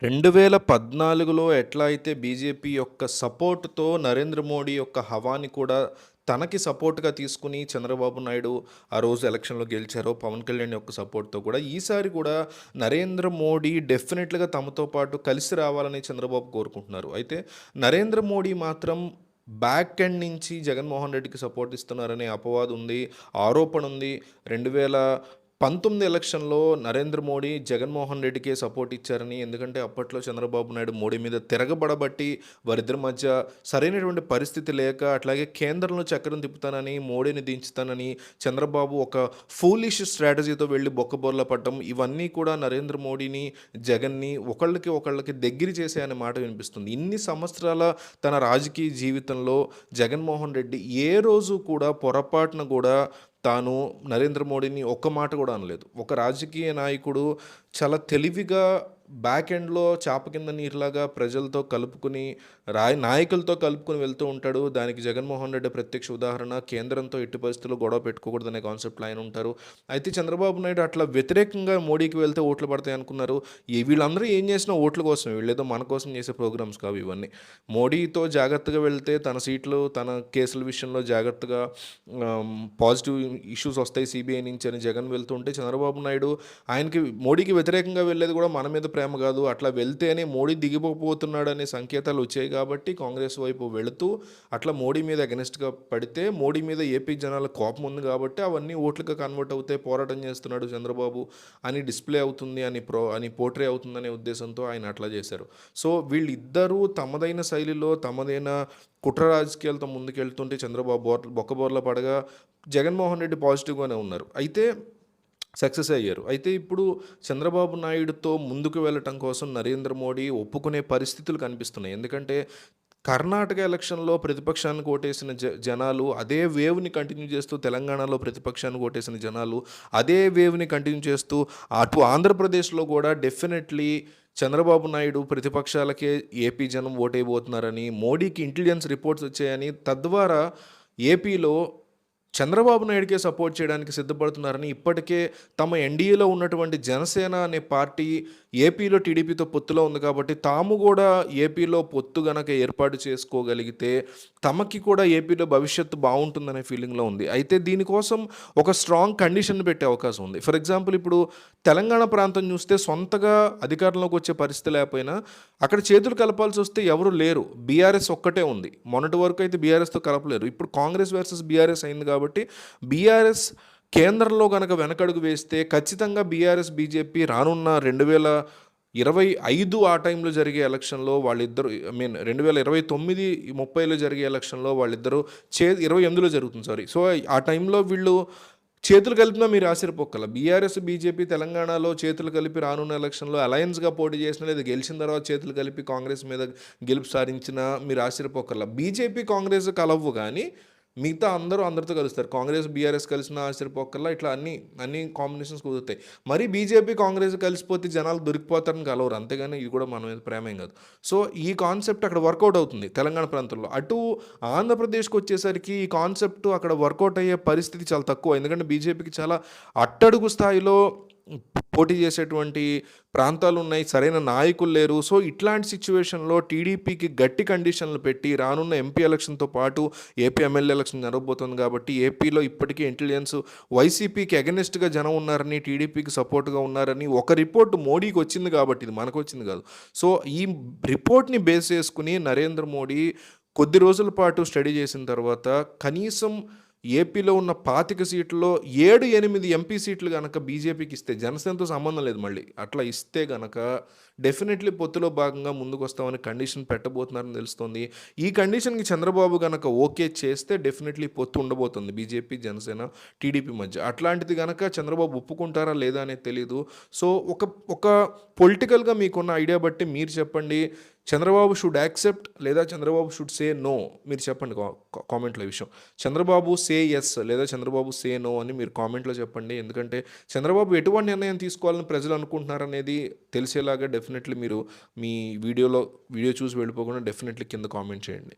2014లో ఎట్లా అయితే బీజేపీ యొక్క సపోర్ట్‌తో నరేంద్ర మోడీ యొక్క హవాని కూడా తనకి సపోర్ట్‌గా తీసుకొని చంద్రబాబు నాయుడు ఆ రోజు ఎలక్షన్‌లో గెలిచారో, పవన్ కళ్యాణ్ యొక్క సపోర్ట్‌తో కూడా ఈసారి కూడా నరేంద్ర మోడీ డెఫినెట్‌గా తమతో పాటు కలిసి రావాలని చంద్రబాబు కోరుకుంటున్నారు. అయితే నరేంద్ర మోడీ మాత్రం బ్యాక్ ఎండ్ నుంచి జగన్మోహన్ రెడ్డికి సపోర్ట్ ఇస్తున్నారనే అపవాదు ఉంది, ఆరోపణ ఉంది. 2019 ఎలక్షన్‌లో నరేంద్ర మోడీ జగన్మోహన్ రెడ్డికే సపోర్ట్ ఇచ్చారని. ఎందుకంటే అప్పట్లో చంద్రబాబు నాయుడు మోడీ మీద తిరగబడబట్టి వారిద్దరి మధ్య సరైనటువంటి పరిస్థితి లేక, అట్లాగే కేంద్రంలో చక్రం తిప్పుతానని, మోడీని దించుతానని చంద్రబాబు ఒక ఫూలిష్ స్ట్రాటజీతో వెళ్ళి బొక్కబోర్ల పడ్డం, ఇవన్నీ కూడా నరేంద్ర మోడీని, జగన్‌ని ఒకళ్ళకి దగ్గర చేసాయనే మాట వినిపిస్తుంది. ఇన్ని సంవత్సరాల తన రాజకీయ జీవితంలో జగన్మోహన్ రెడ్డి ఏ రోజు కూడా పొరపాటున కూడా తాను నరేంద్ర మోడీని ఒక్క మాట కూడా అనలేదు. ఒక రాజకీయ నాయకుడు చాలా తెలివిగా బ్యాక్ ఎండ్‌లో చాప కింద నీరులాగా ప్రజలతో కలుపుకొని, నాయకులతో కలుపుకొని వెళ్తూ ఉంటాడు. దానికి జగన్మోహన్ రెడ్డి ప్రత్యక్ష ఉదాహరణ. కేంద్రంతో ఎట్టి పరిస్థితుల్లో గొడవ పెట్టుకోకూడదనే కాన్సెప్ట్‌లో ఆయన ఉంటారు. అయితే చంద్రబాబు నాయుడు అట్లా వ్యతిరేకంగా మోడీకి వెళ్తే ఓట్లు పడతాయి అనుకున్నారు. వీళ్ళందరూ ఏం చేసినా ఓట్ల కోసమే. వీళ్ళేదో మన కోసం చేసే ప్రోగ్రామ్స్ కావు ఇవన్నీ. మోడీతో జాగ్రత్తగా వెళ్తే తన సీట్లు, తన కేసుల విషయంలో జాగ్రత్తగా పాజిటివ్ ఇష్యూస్ వస్తాయి సీబీఐ నుంచి అని జగన్ వెళ్తుంటే, చంద్రబాబు నాయుడు ఆయనకి మోడీకి వ్యతిరేకంగా వెళ్ళేది కూడా మన మీద ప్రేమ కాదు, అట్లా వెళ్తేనే మోడీ దిగిపోతున్నాడు అనే సంకేతాలు వచ్చాయి కాబట్టి కాంగ్రెస్ వైపు వెళుతూ అట్లా మోడీ మీద అగెనిస్ట్గా పడితే, మోడీ మీద ఏపీ జనాల కోపం ఉంది కాబట్టి అవన్నీ ఓట్లుగా కన్వర్ట్ అవుతాయి, పోరాటం చేస్తున్నాడు చంద్రబాబు అని డిస్ప్లే అవుతుంది అని పోర్ట్రే అవుతుందనే ఉద్దేశంతో ఆయన అట్లా చేశారు. సో వీళ్ళిద్దరూ తమదైన శైలిలో తమదైన కుట్ర రాజకీయాలతో ముందుకెళ్తుంటే చంద్రబాబు బొక్కబోర్ల పడగా జగన్మోహన్ రెడ్డి పాజిటివ్గానే ఉన్నారు. అయితే సక్సెస్ అయ్యారు. అయితే ఇప్పుడు చంద్రబాబు నాయుడుతో ముందుకు వెళ్ళటం కోసం నరేంద్ర మోడీ ఒప్పుకునే పరిస్థితులు కనిపిస్తున్నాయి. ఎందుకంటే కర్ణాటక ఎలక్షన్‌లో ప్రతిపక్షానికి ఓటేసిన జనాలు అదే వేవ్‌ని కంటిన్యూ చేస్తూ, తెలంగాణలో ప్రతిపక్షానికి ఓటేసిన జనాలు అదే వేవ్‌ని కంటిన్యూ చేస్తూ, అటు ఆంధ్రప్రదేశ్‌లో కూడా డెఫినెట్లీ చంద్రబాబు నాయుడు ప్రతిపక్షాలకే ఏపీ జనం ఓటేయబోతున్నారని, మోడీకి ఇంటెలిజెన్స్ రిపోర్ట్స్ వచ్చాయని, తద్వారా ఏపీలో చంద్రబాబు నాయుడికే సపోర్ట్ చేయడానికి సిద్ధపడుతున్నారని, ఇప్పటికే తమ ఎన్డీఏలో ఉన్నటువంటి జనసేన అనే పార్టీ ఏపీలో టీడీపీతో పొత్తులో ఉంది కాబట్టి తాము కూడా ఏపీలో పొత్తు గనక ఏర్పాటు చేసుకోగలిగితే తమకి కూడా ఏపీలో భవిష్యత్తు బాగుంటుందనే ఫీలింగ్లో ఉంది. అయితే దీనికోసం ఒక స్ట్రాంగ్ కండిషన్ పెట్టే అవకాశం ఉంది. ఫర్ ఎగ్జాంపుల్ ఇప్పుడు తెలంగాణ ప్రాంతం చూస్తే సొంతగా అధికారంలోకి వచ్చే పరిస్థితి లేకపోయినా అక్కడ చేతులు కలపాల్సి వస్తే ఎవరు లేరు. బీఆర్ఎస్ ఒక్కటే ఉంది. మొన్నటి వరకు అయితే బీఆర్ఎస్తో కలపలేరు. ఇప్పుడు కాంగ్రెస్ వర్సెస్ బీఆర్ఎస్ అయింది కాబట్టి బీఆర్ఎస్ కేంద్రంలో గనక వెనకడుగు వేస్తే ఖచ్చితంగా బీఆర్ఎస్, బీజేపీ రానున్న 2025 ఆ టైంలో జరిగే ఎలక్షన్లో వాళ్ళిద్దరు, 2029, 30లో జరిగే ఎలక్షన్లో వాళ్ళిద్దరూ 28లో జరుగుతుంది సారీ. సో ఆ టైంలో వీళ్ళు చేతులు కలిపినా మీరు ఆశ్చర్యపోక్కల. బీఆర్ఎస్, బీజేపీ తెలంగాణలో చేతులు కలిపి రానున్న ఎలక్షన్లో అలయన్స్గా పోటీ చేసినా, లేదా గెలిచిన తర్వాత చేతులు కలిపి కాంగ్రెస్ మీద గెలుపు సాధించినా మీరు ఆశ్చర్యపోక్కల. బీజేపీ, కాంగ్రెస్ కలవ్వు కానీ మిగతా అందరితో కలుస్తారు. కాంగ్రెస్, బీఆర్ఎస్ కలిసిన ఆశ్చర్యపోక్కల్లా ఇట్లా అన్ని కాంబినేషన్స్ కుదురుతాయి. మరి బీజేపీ, కాంగ్రెస్ కలిసిపోతే జనాలు దొరికిపోతారని కలవరు. అంతేగాని ఇది కూడా మన మీద ప్రేమేం కాదు. సో ఈ కాన్సెప్ట్ అక్కడ వర్కౌట్ అవుతుంది తెలంగాణ ప్రాంతంలో. అటు ఆంధ్రప్రదేశ్కి వచ్చేసరికి ఈ కాన్సెప్ట్ అక్కడ వర్కౌట్ అయ్యే పరిస్థితి చాలా తక్కువ. ఎందుకంటే బీజేపీకి చాలా అట్టడుగు స్థాయిలో పోటీ చేసేటువంటి ప్రాంతాలు ఉన్నాయి, సరైన నాయకులు లేరు. సో ఇట్లాంటి సిచ్యువేషన్లో టీడీపీకి గట్టి కండిషన్లు పెట్టి రానున్న ఎంపీ ఎలక్షన్తో పాటు ఏపీ ఎమ్మెల్యే ఎలక్షన్ జరగబోతుంది కాబట్టి ఏపీలో ఇప్పటికీ ఇంటెలిజెన్స్ వైసీపీకి అగెనిస్ట్గా జనం ఉన్నారని, టీడీపీకి సపోర్ట్గా ఉన్నారని ఒక రిపోర్ట్ మోడీకి వచ్చింది కాబట్టి, ఇది మనకు వచ్చింది కాదు. సో ఈ రిపోర్ట్ని బేస్ చేసుకుని నరేంద్ర మోడీ కొద్ది రోజుల పాటు స్టడీ చేసిన తర్వాత కనీసం ఏపీలో ఉన్న 25 సీట్లలో 7-8 ఎంపీ సీట్లు కనుక బీజేపీకి ఇస్తే, జనసేనతో సంబంధం లేదు మళ్ళీ, అట్లా ఇస్తే కనుక డెఫినెట్లీ పొత్తులో భాగంగా ముందుకు వస్తామని కండిషన్ పెట్టబోతున్నారని తెలుస్తుంది. ఈ కండిషన్కి చంద్రబాబు కనుక ఓకే చేస్తే డెఫినెట్లీ పొత్తు ఉండబోతుంది బీజేపీ, జనసేన, టీడీపీ మధ్య. అట్లాంటిది కనుక చంద్రబాబు ఒప్పుకుంటారా లేదా అనేది తెలీదు. సో ఒక పొలిటికల్గా మీకున్న ఐడియా బట్టి మీరు చెప్పండి, చంద్రబాబు షుడ్ యాక్సెప్ట్ లేదా చంద్రబాబు షుడ్ సే నో? మీరు చెప్పండి కామెంట్లో ఈ విషయం. చంద్రబాబు సే ఎస్ లేదా చంద్రబాబు సే నో అని మీరు కామెంట్లో చెప్పండి. ఎందుకంటే చంద్రబాబు ఎటువంటి నిర్ణయం తీసుకోవాలని ప్రజలు అనుకుంటున్నారనేది తెలిసేలాగా డెఫినెట్లీ మీరు మీ వీడియో చూసి వెళ్ళిపోకుండా డెఫినెట్లీ కింద కామెంట్ చేయండి.